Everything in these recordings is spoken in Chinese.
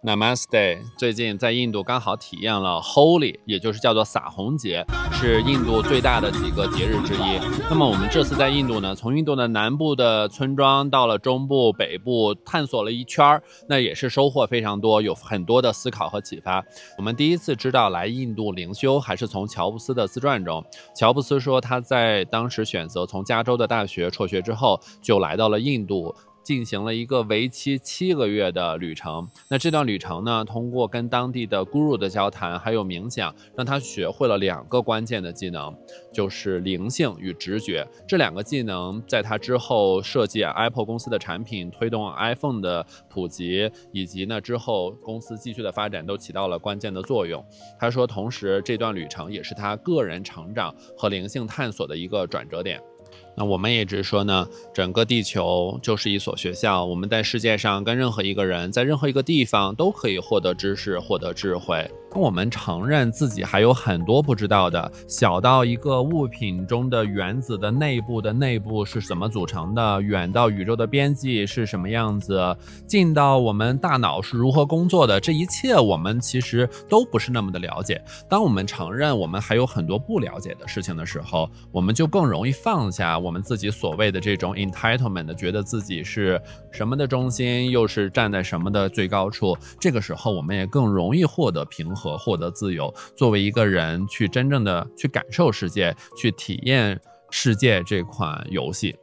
Namaste， 最近在印度刚好体验了 Holi， 也就是叫做洒红节，是印度最大的几个节日之一。那么我们这次在印度呢，从印度的南部的村庄到了中部、北部，探索了一圈，那也是收获非常多，有很多的思考和启发。我们第一次知道来印度灵修，还是从乔布斯的自传中。乔布斯说他在当时选择从加州的大学辍学之后，就来到了印度，进行了一个为期7个月的旅程。那这段旅程呢，通过跟当地的 guru 的交谈，还有冥想，让他学会了2个关键的技能，就是灵性与直觉。这2个技能在他之后设计 Apple 公司的产品，推动 iPhone 的普及，以及呢之后公司继续的发展都起到了关键的作用。他说，同时这段旅程也是他个人成长和灵性探索的一个转折点。那我们也一直说呢，整个地球就是一所学校，我们在世界上跟任何一个人，在任何一个地方都可以获得知识，获得智慧。我们承认自己还有很多不知道的，小到一个物品中的原子的内部是怎么组成的，远到宇宙的边际是什么样子，近到我们大脑是如何工作的，这一切我们其实都不是那么的了解。当我们承认我们还有很多不了解的事情的时候，我们就更容易放下我们自己所谓的这种 entitlement， 觉得自己是什么的中心，又是站在什么的最高处。这个时候我们也更容易获得平和，获得自由，作为一个人去真正的去感受世界，去体验世界这款游戏。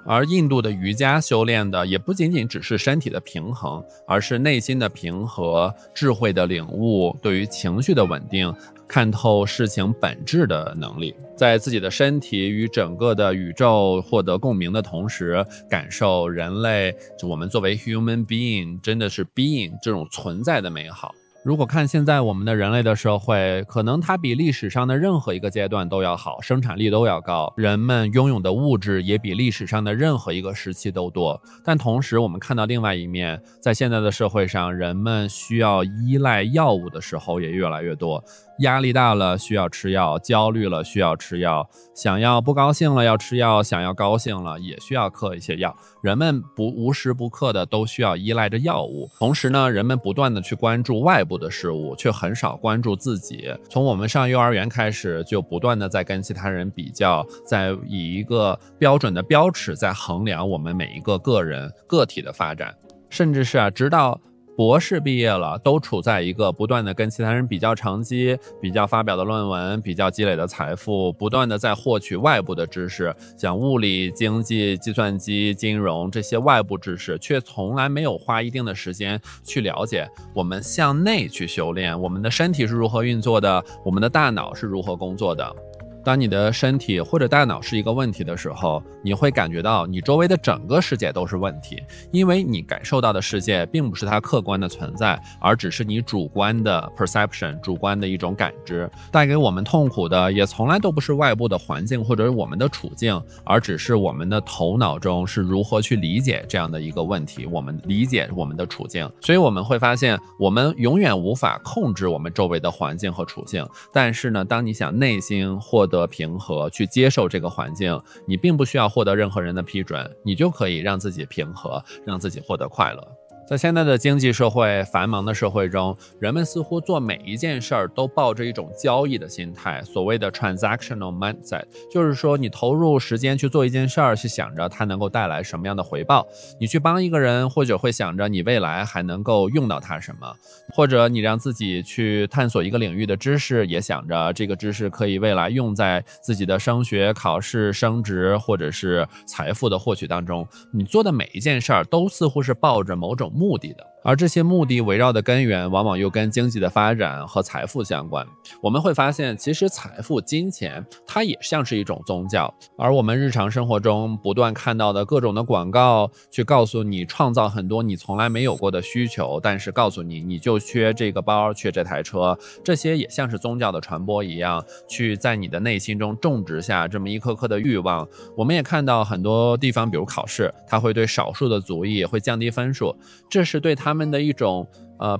而印度的瑜伽修炼的也不仅仅只是身体的平衡，而是内心的平和、智慧的领悟、对于情绪的稳定、看透事情本质的能力，在自己的身体与整个的宇宙获得共鸣的同时，感受人类我们作为 human being 真的是 being 这种存在的美好。如果看现在我们的人类的社会，可能它比历史上的任何一个阶段都要好，生产力都要高，人们拥有的物质也比历史上的任何一个时期都多。但同时我们看到另外一面，在现在的社会上，人们需要依赖药物的时候也越来越多。压力大了需要吃药，焦虑了需要吃药，想要不高兴了要吃药，想要高兴了也需要嗑一些药。人们无时不刻的都需要依赖着药物。同时呢，人们不断的去关注外部的事物，却很少关注自己。从我们上幼儿园开始，就不断的在跟其他人比较，在以一个标准的标尺在衡量我们每一个个体的发展，甚至是直到博士毕业了，都处在一个不断的跟其他人比较成绩，比较发表的论文，比较积累的财富，不断的在获取外部的知识，像物理、经济、计算机、金融这些外部知识，却从来没有花一定的时间去了解我们向内去修炼，我们的身体是如何运作的，我们的大脑是如何工作的。当你的身体或者大脑是一个问题的时候，你会感觉到你周围的整个世界都是问题，因为你感受到的世界并不是它客观的存在，而只是你主观的 perception， 主观的一种感知。带给我们痛苦的也从来都不是外部的环境或者我们的处境，而只是我们的头脑中是如何去理解这样的一个问题，我们理解我们的处境。所以我们会发现，我们永远无法控制我们周围的环境和处境，但是呢，当你想内心获得平和，去接受这个环境，你并不需要获得任何人的批准，你就可以让自己平和，让自己获得快乐。在现在的经济社会、繁忙的社会中，人们似乎做每一件事儿都抱着一种交易的心态，所谓的 transactional mindset， 就是说你投入时间去做一件事儿，是想着它能够带来什么样的回报。你去帮一个人，或者会想着你未来还能够用到它什么，或者你让自己去探索一个领域的知识，也想着这个知识可以未来用在自己的升学、考试、升职或者是财富的获取当中。你做的每一件事儿都似乎是抱着某种目的的，而这些目的围绕的根源往往又跟经济的发展和财富相关。我们会发现，其实财富、金钱它也像是一种宗教，而我们日常生活中不断看到的各种的广告，去告诉你创造很多你从来没有过的需求，但是告诉你你就缺这个包，缺这台车，这些也像是宗教的传播一样，去在你的内心中种植下这么一颗颗的欲望。我们也看到很多地方，比如考试，它会对少数的族裔会降低分数，这是对他们的一种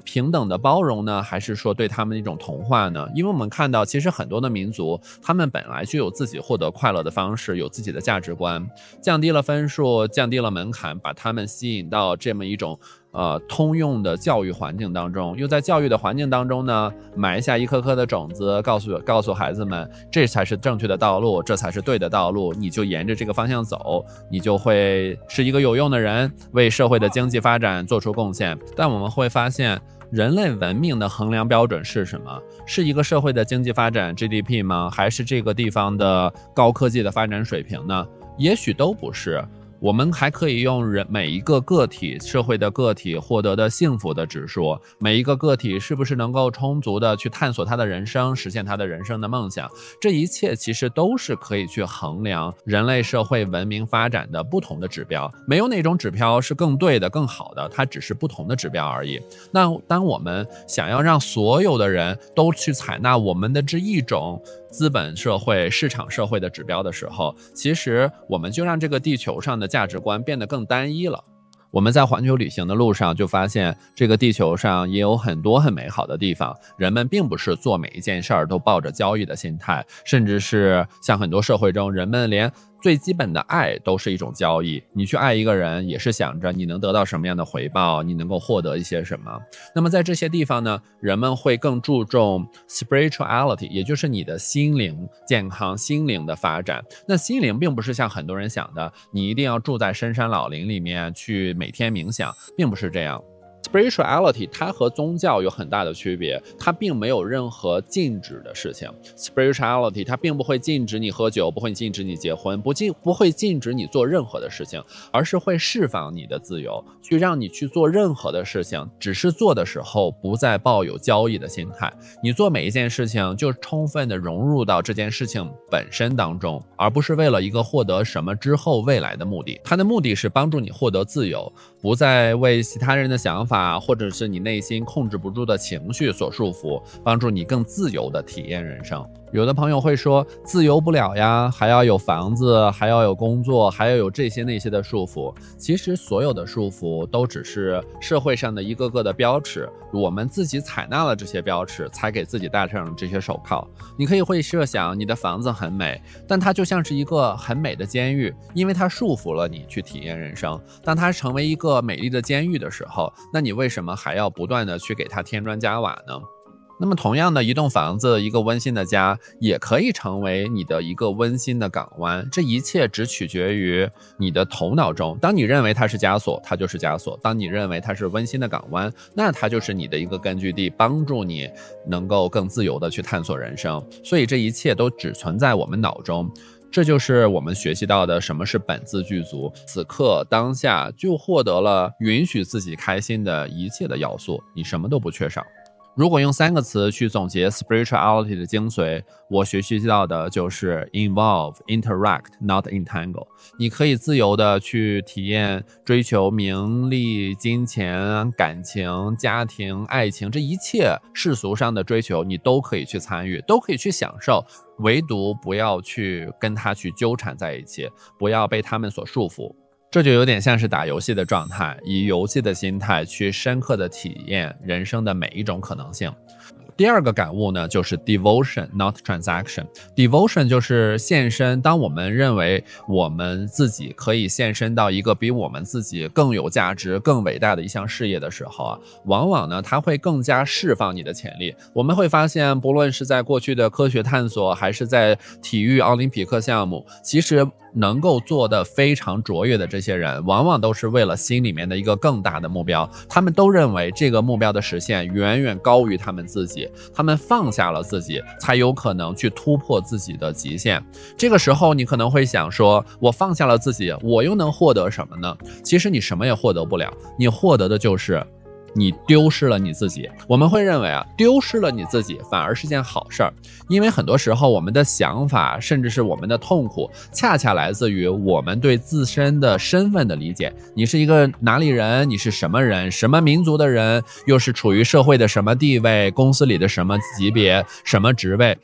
平等的包容呢，还是说对他们的一种同化呢？因为我们看到其实很多的民族，他们本来就有自己获得快乐的方式，有自己的价值观，降低了分数，降低了门槛，把他们吸引到这么一种通用的教育环境当中，又在教育的环境当中呢，埋下一颗颗的种子，告诉孩子们，这才是正确的道路，这才是对的道路，你就沿着这个方向走，你就会是一个有用的人，为社会的经济发展做出贡献。但我们会发现，人类文明的衡量标准是什么？是一个社会的经济发展 GDP 吗？还是这个地方的高科技的发展水平呢？也许都不是。我们还可以用每一个个体，社会的个体获得的幸福的指数，每一个个体是不是能够充足的去探索他的人生，实现他的人生的梦想，这一切其实都是可以去衡量人类社会文明发展的不同的指标。没有哪种指标是更对的更好的，它只是不同的指标而已。那当我们想要让所有的人都去采纳我们的这一种资本社会、市场社会的指标的时候，其实我们就让这个地球上的价值观变得更单一了。我们在环球旅行的路上就发现，这个地球上也有很多很美好的地方，人们并不是做每一件事儿都抱着交易的心态，甚至是像很多社会中，人们连最基本的爱都是一种交易，你去爱一个人也是想着你能得到什么样的回报，你能够获得一些什么。那么在这些地方呢，人们会更注重 spirituality， 也就是你的心灵健康、心灵的发展。那心灵并不是像很多人想的，你一定要住在深山老林里面去每天冥想，并不是这样。Spirituality 它和宗教有很大的区别，它并没有任何禁止的事情。Spirituality 它并不会禁止你喝酒，不会禁止你结婚，不会禁止你做任何的事情，而是会释放你的自由，去让你去做任何的事情，只是做的时候不再抱有交易的心态。你做每一件事情就充分的融入到这件事情本身当中，而不是为了一个获得什么之后未来的目的。它的目的是帮助你获得自由，不再为其他人的想法或者是你内心控制不住的情绪所束缚，帮助你更自由的体验人生。有的朋友会说，自由不了呀，还要有房子，还要有工作，还要有这些那些的束缚。其实所有的束缚都只是社会上的一个个的标尺，我们自己采纳了这些标尺，才给自己戴上这些手铐。你可以会设想你的房子很美，但它就像是一个很美的监狱，因为它束缚了你去体验人生。当它成为一个美丽的监狱的时候，那你为什么还要不断的去给它添砖加瓦呢？那么同样的，一栋房子，一个温馨的家，也可以成为你的一个温馨的港湾。这一切只取决于你的头脑中，当你认为它是枷锁，它就是枷锁；当你认为它是温馨的港湾，那它就是你的一个根据地，帮助你能够更自由的去探索人生。所以这一切都只存在我们脑中。这就是我们学习到的什么是本自具足，此刻当下就获得了允许自己开心的一切的要素，你什么都不缺少。如果用3个词去总结 spirituality 的精髓，我学习到的就是 involve, interact, not entangle。你可以自由的去体验追求名利、金钱、感情、家庭、爱情，这一切世俗上的追求你都可以去参与，都可以去享受，唯独不要去跟它去纠缠在一起，不要被他们所束缚。这就有点像是打游戏的状态，以游戏的心态去深刻的体验人生的每一种可能性。第二个感悟呢，就是 devotion not transaction。 devotion 就是献身，当我们认为我们自己可以献身到一个比我们自己更有价值更伟大的一项事业的时候啊，往往呢它会更加释放你的潜力。我们会发现，不论是在过去的科学探索，还是在体育奥林匹克项目，其实能够做得非常卓越的这些人，往往都是为了心里面的一个更大的目标，他们都认为这个目标的实现远远高于他们自己，他们放下了自己，才有可能去突破自己的极限。这个时候你可能会想说，我放下了自己，我又能获得什么呢？其实你什么也获得不了，你获得的就是你丢失了你自己。我们会认为啊，丢失了你自己反而是件好事儿，因为很多时候我们的想法，甚至是我们的痛苦，恰恰来自于我们对自身的身份的理解。你是一个哪里人？你是什么人？什么民族的人？又是处于社会的什么地位？公司里的什么级别？什么职位？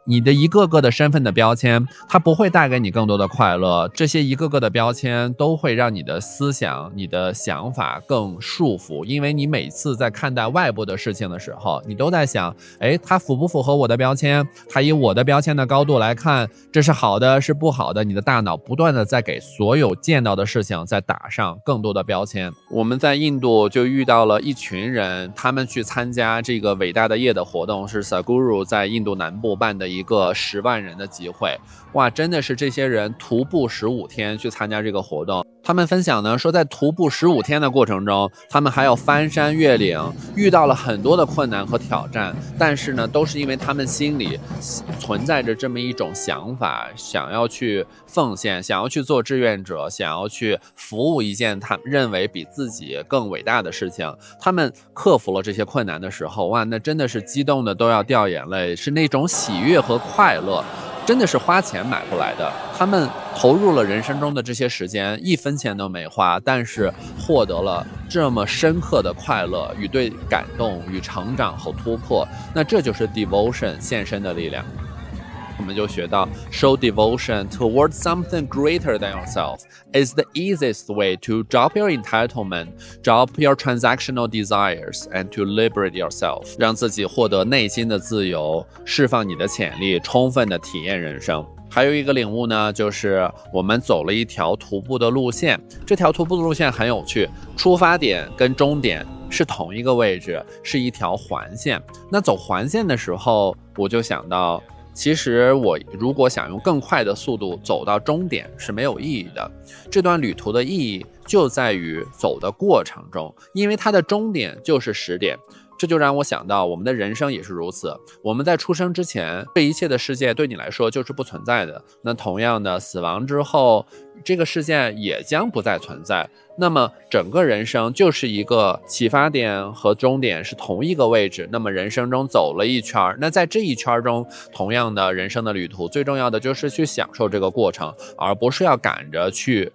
你的一个个的身份的标签，它不会带给你更多的快乐，这些一个个的标签都会让你的思想、你的想法更束缚，因为你每次在看待外部的事情的时候，你都在想，它符不符合我的标签？它以我的标签的高度来看，这是好的，是不好的？你的大脑不断的在给所有见到的事情再打上更多的标签。我们在印度就遇到了一群人，他们去参加这个伟大的夜的活动，是 Sadhguru 在印度南部办的一个10万人的集会。哇，真的是这些人徒步15天去参加这个活动。他们分享呢，说在徒步15天的过程中，他们还要翻山越岭，遇到了很多的困难和挑战，但是呢，都是因为他们心里存在着这么一种想法，想要去奉献，想要去做志愿者，想要去服务一件他们认为比自己更伟大的事情。他们克服了这些困难的时候，哇，那真的是激动的都要掉眼泪，是那种喜悦和快乐。真的是花钱买不来的，他们投入了人生中的这些时间，1分钱都没花，但是获得了这么深刻的快乐与对感动与成长和突破，那这就是 devotion 献身的力量。我们就学到 show devotion towards something greater than yourself is the easiest way to drop your entitlement, drop your transactional desires, and to liberate yourself. 让自己获得内心的自由，释放你的潜力，充分的体验人生。还有一个领悟呢，就是我们走了一条徒步的路线，这条徒步的路线很有趣，出发点跟终点是同一个位置，是一条环线。那走环线的时候，我就想到，其实我如果想用更快的速度走到终点是没有意义的，这段旅途的意义就在于走的过程中，因为它的终点就是10点。这就让我想到我们的人生也是如此，我们在出生之前，这一切的世界对你来说就是不存在的，那同样的死亡之后，这个世界也将不再存在，那么整个人生就是一个起发点和终点是同一个位置，那么人生中走了一圈，那在这一圈中，同样的人生的旅途，最重要的就是去享受这个过程，而不是要赶着去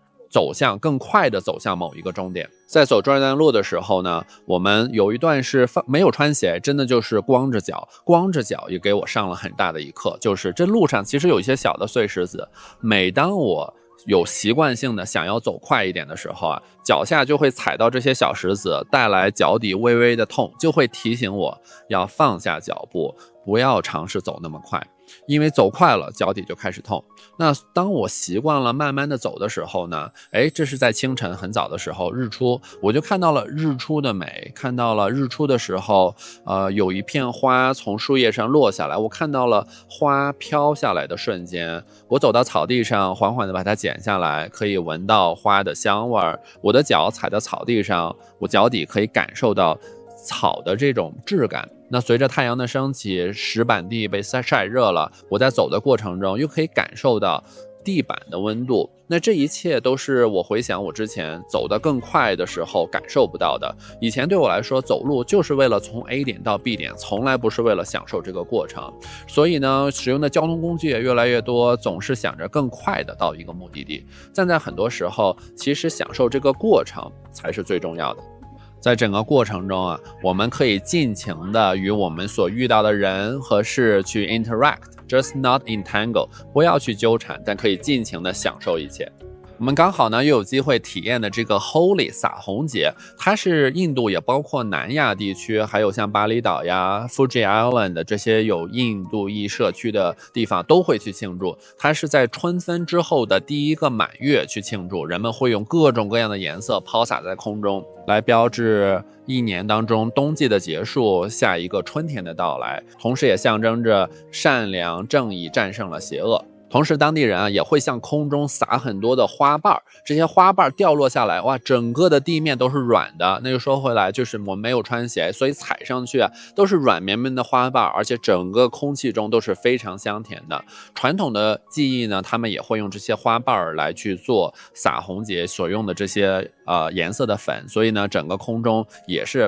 更快的走向某一个终点。在走这段路的时候呢，我们有一段是没有穿鞋，真的就是光着脚也给我上了很大的一课，就是这路上其实有一些小的碎石子，每当我有习惯性的想要走快一点的时候啊，脚下就会踩到这些小石子，带来脚底微微的痛，就会提醒我要放下脚步，不要尝试走那么快，因为走快了脚底就开始痛。那当我习惯了慢慢的走的时候呢，这是在清晨很早的时候，日出，我就看到了日出的美，看到了日出的时候有一片花从树叶上落下来，我看到了花飘下来的瞬间，我走到草地上缓缓的把它剪下来，可以闻到花的香味儿，我的脚踩到草地上，我脚底可以感受到草的这种质感。那随着太阳的升起，石板地被晒热了，我在走的过程中又可以感受到地板的温度，那这一切都是我回想我之前走得更快的时候感受不到的。以前对我来说，走路就是为了从 A 点到 B 点，从来不是为了享受这个过程。所以呢，使用的交通工具也越来越多，总是想着更快的到一个目的地。但在很多时候，其实享受这个过程才是最重要的。在整个过程中啊，我们可以尽情的与我们所遇到的人和事去 interact，just not entangle， 不要去纠缠，但可以尽情的享受一切。我们刚好呢又有机会体验的这个 Holi 洒红节，它是印度也包括南亚地区，还有像巴厘岛呀、Fuji Island 这些有印度裔社区的地方都会去庆祝。它是在春分之后的第一个满月去庆祝，人们会用各种各样的颜色抛洒在空中，来标志一年当中冬季的结束，下一个春天的到来，同时也象征着善良正义战胜了邪恶。同时当地人啊也会向空中撒很多的花瓣，这些花瓣掉落下来，哇，整个的地面都是软的。那就说回来，就是我们没有穿鞋，所以踩上去啊都是软绵绵的花瓣，而且整个空气中都是非常香甜的。传统的技艺呢，他们也会用这些花瓣来去做洒红节所用的这些颜色的粉，所以呢整个空中也是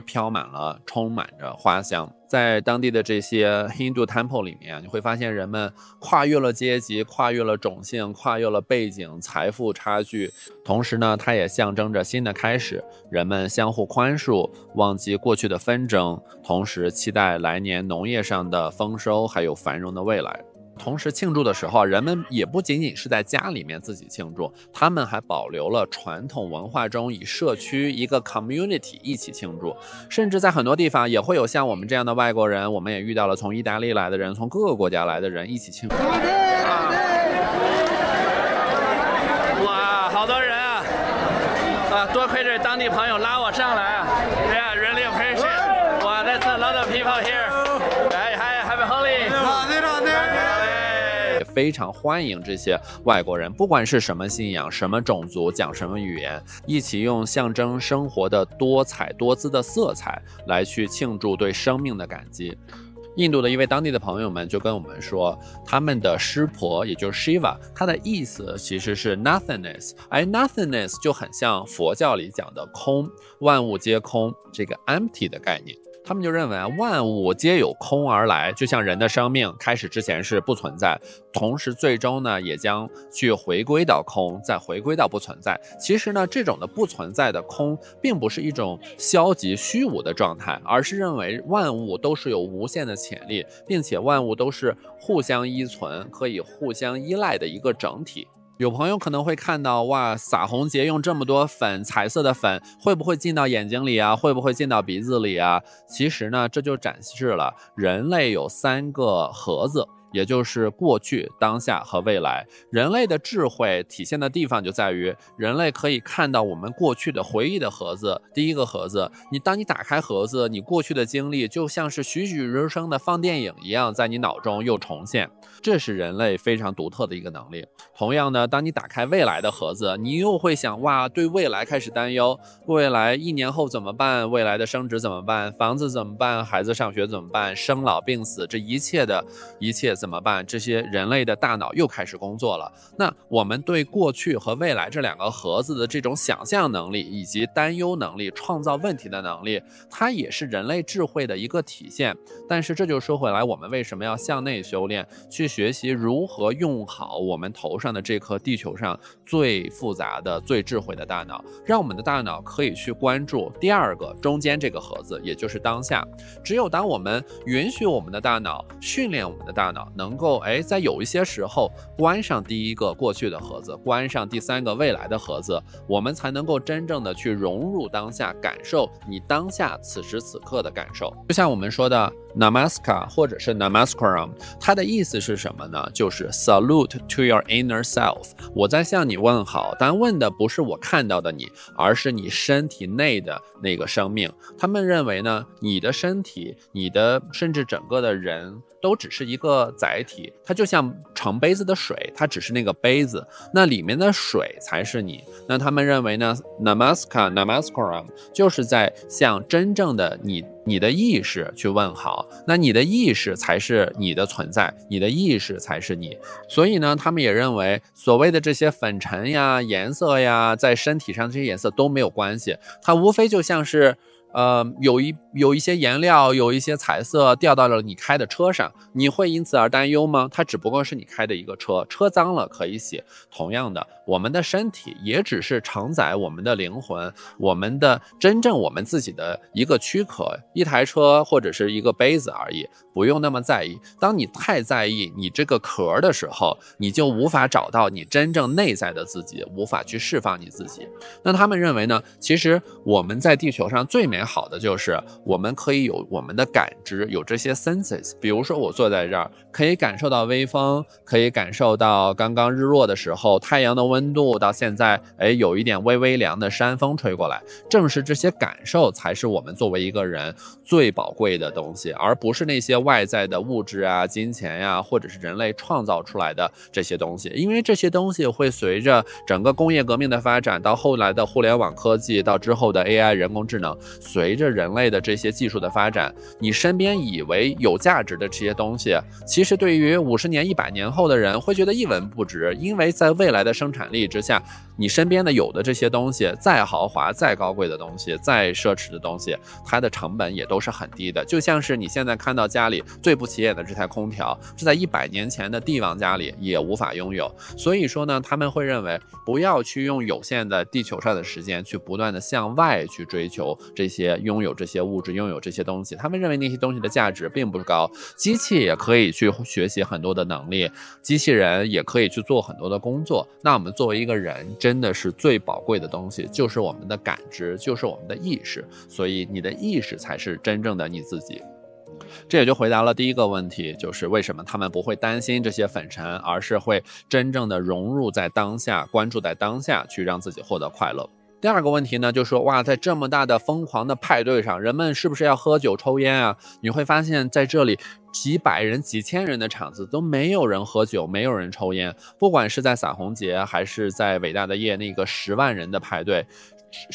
充满着花香。在当地的这些 Hindu temple 里面，你会发现人们跨越了阶级，跨越了种姓，跨越了背景、财富差距，同时呢，它也象征着新的开始，人们相互宽恕，忘记过去的纷争，同时期待来年农业上的丰收，还有繁荣的未来。同时庆祝的时候，人们也不仅仅是在家里面自己庆祝，他们还保留了传统文化中以社区一个 community 一起庆祝，甚至在很多地方也会有像我们这样的外国人，我们也遇到了从意大利来的人，从各个国家来的人一起庆祝。哇，好多人啊！多亏这当地朋友拉我上来啊 ！Yeah, really appreciate. 哇 ，That's a lot of people here. Hi, happy Holi. 非常欢迎这些外国人，不管是什么信仰、什么种族、讲什么语言，一起用象征生活的多彩多姿的色彩来去庆祝对生命的感激。印度的一位当地的朋友们就跟我们说，他们的湿婆也就是 Shiva， 它的意思其实是 nothingness， nothingness 就很像佛教里讲的空，万物皆空这个 empty 的概念。他们就认为万物皆有空而来，就像人的生命开始之前是不存在，同时最终呢也将去回归到空，再回归到不存在。其实呢，这种的不存在的空并不是一种消极虚无的状态，而是认为万物都是有无限的潜力，并且万物都是互相依存，可以互相依赖的一个整体。有朋友可能会看到，哇，撒红节用这么多粉，彩色的粉，会不会进到眼睛里啊？会不会进到鼻子里啊？其实呢，这就展示了人类有3个盒子，也就是过去、当下和未来。人类的智慧体现的地方就在于，人类可以看到我们过去的回忆的盒子。第一个盒子，当你打开盒子，你过去的经历就像是栩栩如生的放电影一样，在你脑中又重现。这是人类非常独特的一个能力。同样呢，当你打开未来的盒子，你又会想，哇，对未来开始担忧，未来1年后怎么办？未来的升职怎么办？房子怎么办？孩子上学怎么办？生老病死，这一切怎么办？这些人类的大脑又开始工作了。那我们对过去和未来这2个盒子的这种想象能力，以及担忧能力、创造问题的能力，它也是人类智慧的一个体现。但是这就说回来，我们为什么要向内修炼，去学习如何用好我们头上的这颗地球上最复杂的、最智慧的大脑，让我们的大脑可以去关注第2个中间这个盒子，也就是当下。只有当我们允许我们的大脑，训练我们的大脑，能够在有一些时候关上第1个过去的盒子，关上第3个未来的盒子，我们才能够真正的去融入当下，感受你当下此时此刻的感受。就像我们说的 Namaskar 或者是 Namaskaram， 它的意思是什么呢？就是 Salute to your inner self， 我在向你问好，但问的不是我看到的你，而是你身体内的那个生命。他们认为呢，你的身体，你的甚至整个的人都只是一个载体，它就像盛杯子的水，它只是那个杯子，那里面的水才是你。那他们认为呢 Namaskaram 就是在向真正的你的意识去问好，那你的意识才是你的存在，你的意识才是你。所以呢，他们也认为所谓的这些粉尘呀、颜色呀，在身体上这些颜色都没有关系，它无非就像是有一些颜料，有一些彩色掉到了你开的车上，你会因此而担忧吗？它只不过是你开的一个车，车脏了可以洗。同样的，我们的身体也只是承载我们的灵魂，我们的真正我们自己的一个躯壳，一台车或者是一个杯子而已，不用那么在意。当你太在意你这个壳的时候，你就无法找到你真正内在的自己，无法去释放你自己。那他们认为呢，其实我们在地球上最美好的就是我们可以有我们的感知，有这些 senses。 比如说我坐在这儿，可以感受到微风，可以感受到刚刚日落的时候太阳的温度，到现在有一点微微凉的山风吹过来。正是这些感受才是我们作为一个人最宝贵的东西，而不是那些外在的物质啊、金钱呀，或者是人类创造出来的这些东西。因为这些东西会随着整个工业革命的发展，到后来的互联网科技，到之后的 AI 人工智能，随着人类的这些技术的发展，你身边以为有价值的这些东西，其实对于50年、100年后的人会觉得一文不值，因为在未来的生产力之下，你身边的有的这些东西，再豪华、再高贵的东西、再奢侈的东西，它的成本也都是很低的。就像是你现在看到家里最不起眼的这台空调，是在100年前的帝王家里也无法拥有。所以说呢，他们会认为不要去用有限的地球上的时间去不断的向外去追求这些拥有这些物质、拥有这些东西。他们认为那些东西的价值并不高，机器也可以去学习很多的能力，机器人也可以去做很多的工作。那我们作为一个人，真的是最宝贵的东西，就是我们的感知，就是我们的意识。所以你的意识才是真正的你自己。这也就回答了第一个问题，就是为什么他们不会担心这些粉尘，而是会真正的融入在当下，关注在当下，去让自己获得快乐。第二个问题呢，就是说哇，在这么大的疯狂的派对上，人们是不是要喝酒抽烟啊？你会发现在这里几百人、几千人的场子都没有人喝酒，没有人抽烟。不管是在洒红节，还是在伟大的夜那个10万人的派对，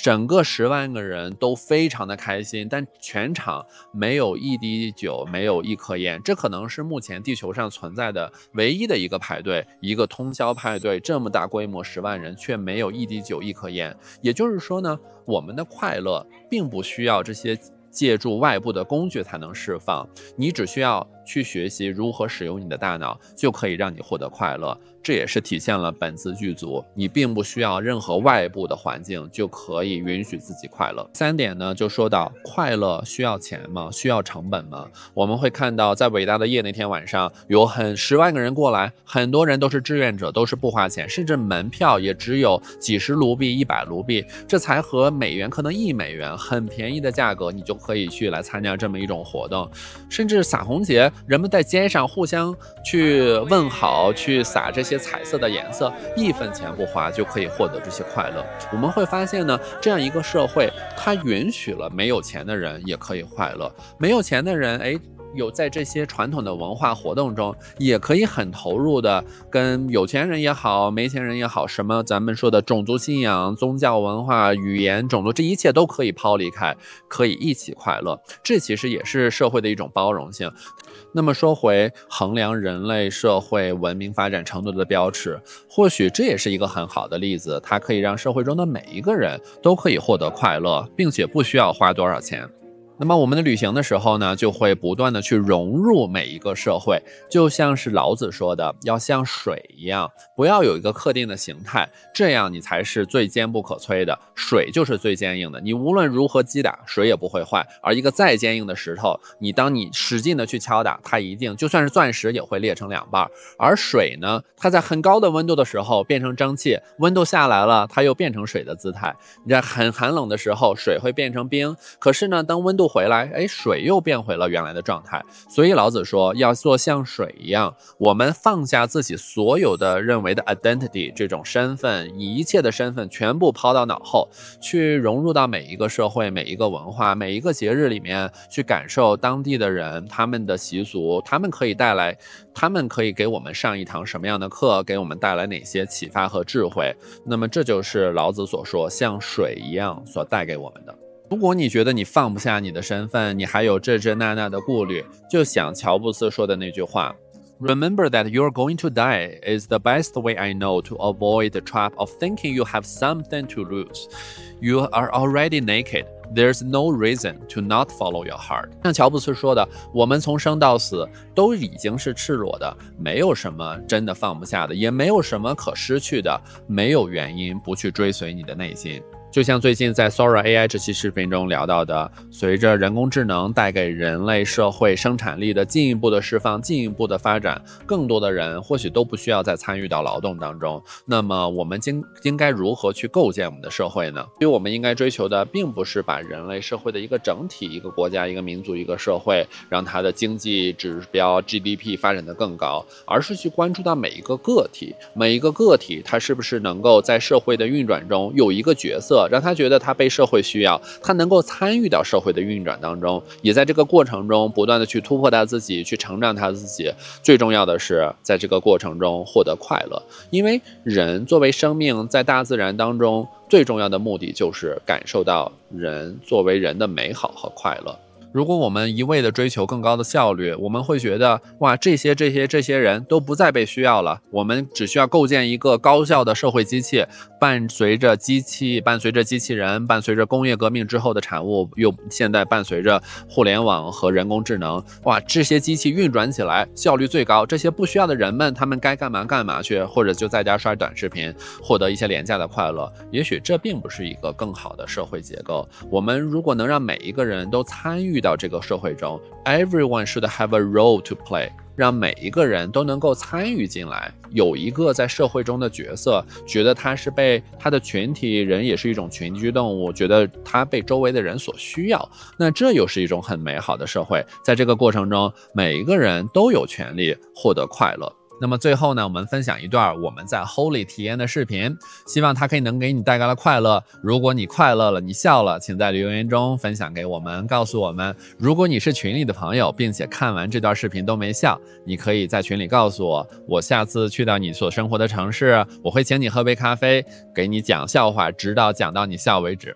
整个10万个人都非常的开心，但全场没有一滴酒，没有一颗烟。这可能是目前地球上存在的唯一的一个派对，一个通宵派对，这么大规模10万人却没有一滴酒一颗烟。也就是说呢，我们的快乐并不需要这些借助外部的工具才能释放，你只需要去学习如何使用你的大脑，就可以让你获得快乐。这也是体现了本自具足，你并不需要任何外部的环境就可以允许自己快乐。3点呢，就说到快乐需要钱吗？需要成本吗？我们会看到在伟大的夜那天晚上，有10万个人过来，很多人都是志愿者，都是不花钱，甚至门票也只有几十卢币、100卢币，这才和美元可能1美元，很便宜的价格，你就可以去来参加这么一种活动。甚至洒红节，人们在街上互相去问好，去撒这些彩色的颜色，1分钱不花就可以获得这些快乐。我们会发现呢，这样一个社会，它允许了没有钱的人也可以快乐，没有钱的人，有在这些传统的文化活动中，也可以很投入的跟有钱人也好，没钱人也好，什么咱们说的种族信仰、宗教文化、语言、种族，这一切都可以抛离开，可以一起快乐。这其实也是社会的一种包容性。那么说回衡量人类社会文明发展程度的标尺，或许这也是一个很好的例子，它可以让社会中的每一个人都可以获得快乐，并且不需要花多少钱。那么我们的旅行的时候呢，就会不断的去融入每一个社会，就像是老子说的，要像水一样，不要有一个特定的形态，这样你才是最坚不可摧的。水就是最坚硬的，你无论如何击打，水也不会坏。而一个再坚硬的石头，当你使劲的去敲打，它一定就算是钻石也会裂成2半。而水呢，它在很高的温度的时候变成蒸汽，温度下来了，它又变成水的姿态。你在很寒冷的时候，水会变成冰，可是呢，当温度回来，水又变回了原来的状态。所以老子说要做像水一样，我们放下自己所有的认为的 identity 这种身份，一切的身份全部抛到脑后，去融入到每一个社会、每一个文化、每一个节日里面，去感受当地的人他们的习俗，他们可以给我们上一堂什么样的课，给我们带来哪些启发和智慧。那么这就是老子所说像水一样所带给我们的。如果你觉得你放不下你的身份，你还有这那的顾虑，就想乔布斯说的那句话， Remember that you're going to die is the best way I know to avoid the trap of thinking you have something to lose. You are already naked.There's no reason to not follow your heart. 像乔布斯说的，我们从生到死都已经是赤裸的，没有什么真的放不下的，也没有什么可失去的，没有原因不去追随你的内心。就像最近在 Sora AI 这期视频中聊到的，随着人工智能带给人类社会生产力的进一步的释放、进一步的发展，更多的人或许都不需要再参与到劳动当中。那么我们应该如何去构建我们的社会呢？因为我们应该追求的并不是把人类社会的一个整体、一个国家、一个民族、一个社会，让它的经济指标 GDP 发展得更高，而是去关注到每一个个体，它是不是能够在社会的运转中有一个角色，让他觉得他被社会需要，他能够参与到社会的运转当中，也在这个过程中不断的去突破他自己，去成长他自己。最重要的是在这个过程中获得快乐，因为人作为生命在大自然当中最重要的目的就是感受到人作为人的美好和快乐。如果我们一味的追求更高的效率，我们会觉得哇，这些人都不再被需要了，我们只需要构建一个高效的社会机器，伴随着机器人，伴随着工业革命之后的产物，又现在伴随着互联网和人工智能，哇，这些机器运转起来效率最高，这些不需要的人们，他们该干嘛去，或者就在家刷短视频，获得一些廉价的快乐。也许这并不是一个更好的社会结构。我们如果能让每一个人都参与到这个社会中， everyone should have a role to play， 让每一个人都能够参与进来，有一个在社会中的角色，觉得他是被他的群体，人也是一种群居动物，觉得他被周围的人所需要，那这又是一种很美好的社会。在这个过程中，每一个人都有权利获得快乐。那么最后呢，我们分享一段我们在 Holy 体验的视频，希望它能给你带来了快乐。如果你快乐了，你笑了，请在留言中分享给我们，告诉我们。如果你是群里的朋友，并且看完这段视频都没笑，你可以在群里告诉我，我下次去到你所生活的城市，我会请你喝杯咖啡，给你讲笑话，直到讲到你笑为止。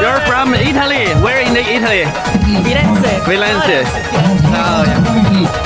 You're from Italy. Where in Italy? Firenze. Firenze. Oh, yeah.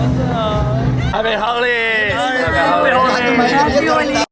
Happy Holi！Happy Holi！